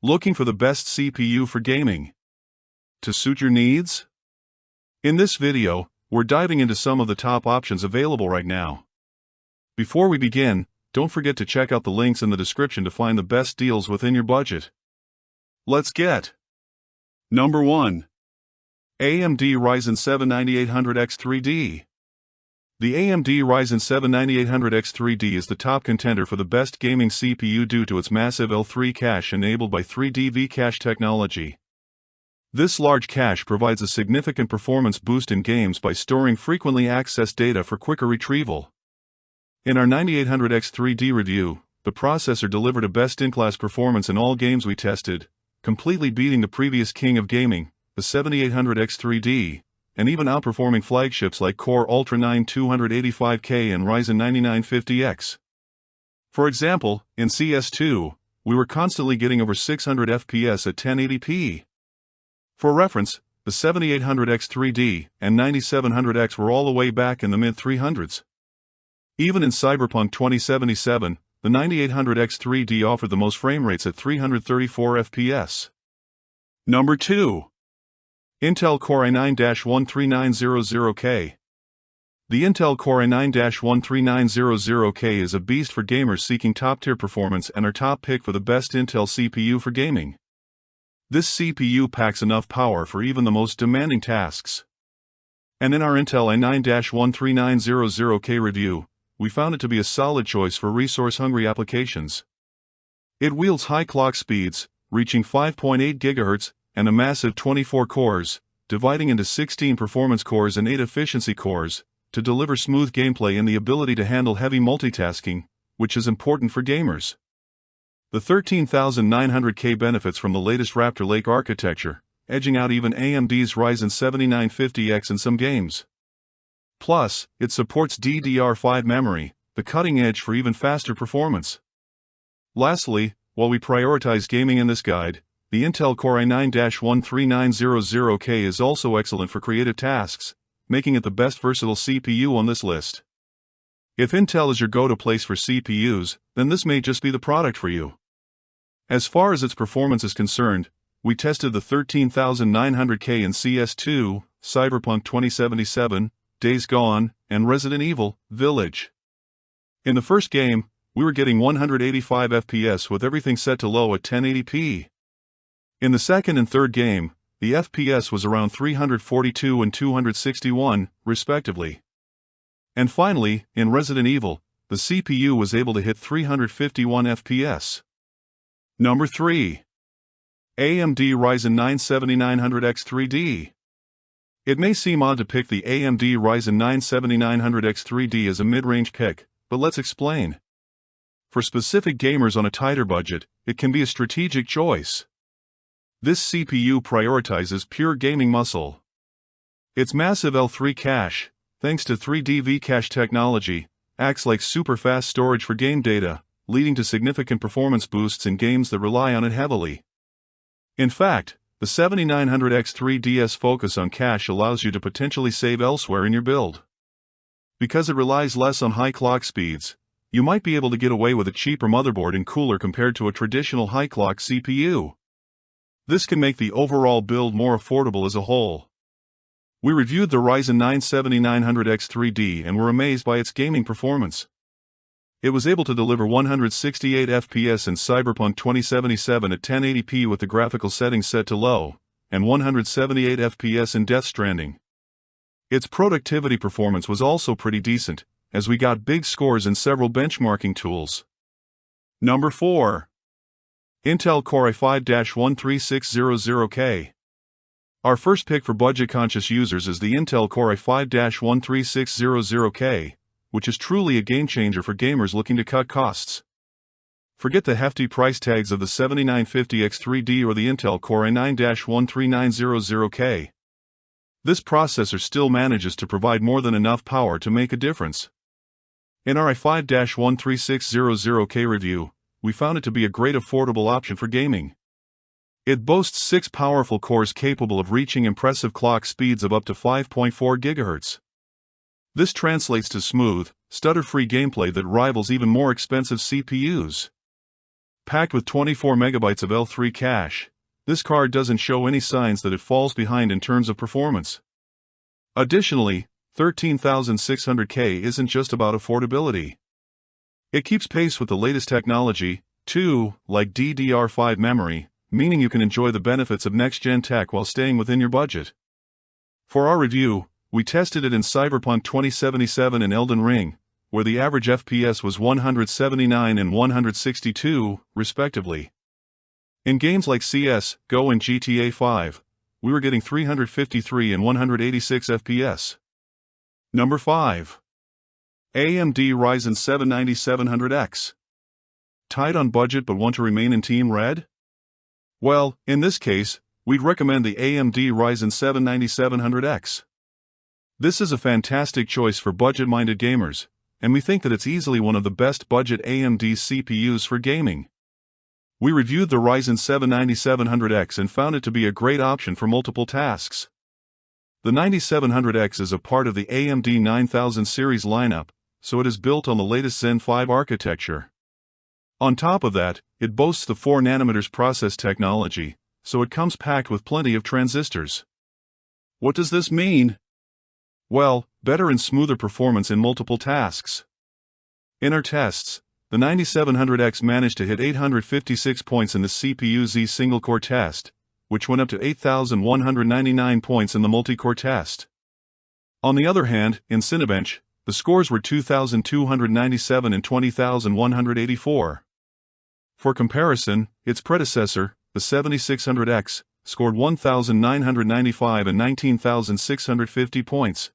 Looking for the best CPU for gaming to suit your needs? In this video, we're diving into some of the top options available right now. Before we begin, don't forget to check out the links in the description to find the best deals within your budget. Let's get Number 1. AMD Ryzen 7 9800X3D. The AMD Ryzen 7 9800X3D is the top contender for the best gaming CPU due to its massive L3 cache enabled by 3D V-Cache technology. This large cache provides a significant performance boost in games by storing frequently accessed data for quicker retrieval. In our 9800X3D review, the processor delivered a best-in-class performance in all games we tested, completely beating the previous king of gaming, the 7800X3D, and even outperforming flagships like Core Ultra 9 285K and Ryzen 9950X. For example, in CS2, we were constantly getting over 600 FPS at 1080p. For reference, the 7800X3D and 9700X were all the way back in the mid-300s. Even in Cyberpunk 2077, the 9800X3D offered the most frame rates at 334 FPS. Number 2. Intel Core i9-13900K. The Intel Core i9-13900K is a beast for gamers seeking top-tier performance and our top pick for the best Intel CPU for gaming. This CPU packs enough power for even the most demanding tasks. And in our Intel i9-13900K review, we found it to be a solid choice for resource-hungry applications. It wields high clock speeds, reaching 5.8 GHz, and a massive 24 cores, dividing into 16 performance cores and 8 efficiency cores, to deliver smooth gameplay and the ability to handle heavy multitasking, which is important for gamers. The 13900K benefits from the latest Raptor Lake architecture, edging out even AMD's Ryzen 7950X in some games. Plus, it supports DDR5 memory, the cutting edge for even faster performance. Lastly, while we prioritize gaming in this guide, the Intel Core i9-13900K is also excellent for creative tasks, making it the best versatile CPU on this list. If Intel is your go-to place for CPUs, then this may just be the product for you. As far as its performance is concerned, we tested the 13900K in CS2, Cyberpunk 2077, Days Gone, and Resident Evil Village. In the first game, we were getting 185 FPS with everything set to low at 1080p. In the second and third game, the FPS was around 342 and 261, respectively. And finally, in Resident Evil, the CPU was able to hit 351 FPS. Number 3. AMD Ryzen 9 7900X3D. It may seem odd to pick the AMD Ryzen 9 7900X3D as a mid-range pick, but let's explain. For specific gamers on a tighter budget, it can be a strategic choice. This CPU prioritizes pure gaming muscle. Its massive L3 cache, thanks to 3D V-Cache technology, acts like super-fast storage for game data, leading to significant performance boosts in games that rely on it heavily. In fact, the 7900X3D's focus on cache allows you to potentially save elsewhere in your build. Because it relies less on high clock speeds, you might be able to get away with a cheaper motherboard and cooler compared to a traditional high-clock CPU. This can make the overall build more affordable as a whole. We reviewed the Ryzen 9 7900X3D and were amazed by its gaming performance. It was able to deliver 168 FPS in Cyberpunk 2077 at 1080p with the graphical settings set to low, and 178 FPS in Death Stranding. Its productivity performance was also pretty decent, as we got big scores in several benchmarking tools. Number 4. Intel Core i5-13600K. Our first pick for budget-conscious users is the Intel Core i5-13600K, which is truly a game-changer for gamers looking to cut costs. Forget the hefty price tags of the 7950X3D or the Intel Core i9-13900K. This processor still manages to provide more than enough power to make a difference. In our i5-13600K review, we found it to be a great affordable option for gaming. It boasts 6 powerful cores capable of reaching impressive clock speeds of up to 5.4 GHz. This translates to smooth, stutter-free gameplay that rivals even more expensive CPUs. Packed with 24 megabytes of L3 cache, this card doesn't show any signs that it falls behind in terms of performance. Additionally, 13,600K isn't just about affordability. It keeps pace with the latest technology, too, like DDR5 memory, meaning you can enjoy the benefits of next-gen tech while staying within your budget. For our review, we tested it in Cyberpunk 2077 and Elden Ring, where the average FPS was 179 and 162, respectively. In games like CS, GO and GTA 5, we were getting 353 and 186 FPS. Number 5. AMD Ryzen 7-9700X. Tight on budget but want to remain in Team Red? Well, in this case, we'd recommend the AMD Ryzen 7-9700X. This is a fantastic choice for budget-minded gamers, and we think that it's easily one of the best budget AMD CPUs for gaming. We reviewed the Ryzen 7-9700X and found it to be a great option for multiple tasks. The 9700X is a part of the AMD 9000 series lineup, so it is built on the latest Zen 5 architecture. On top of that, it boasts the 4nm process technology, so it comes packed with plenty of transistors. What does this mean? Well, better and smoother performance in multiple tasks. In our tests, the 9700X managed to hit 856 points in the CPU-Z single-core test, which went up to 8,199 points in the multi-core test. On the other hand, in Cinebench, the scores were 2,297 and 20,184. For comparison, its predecessor, the 7600X, scored 1,995 and 19,650 points.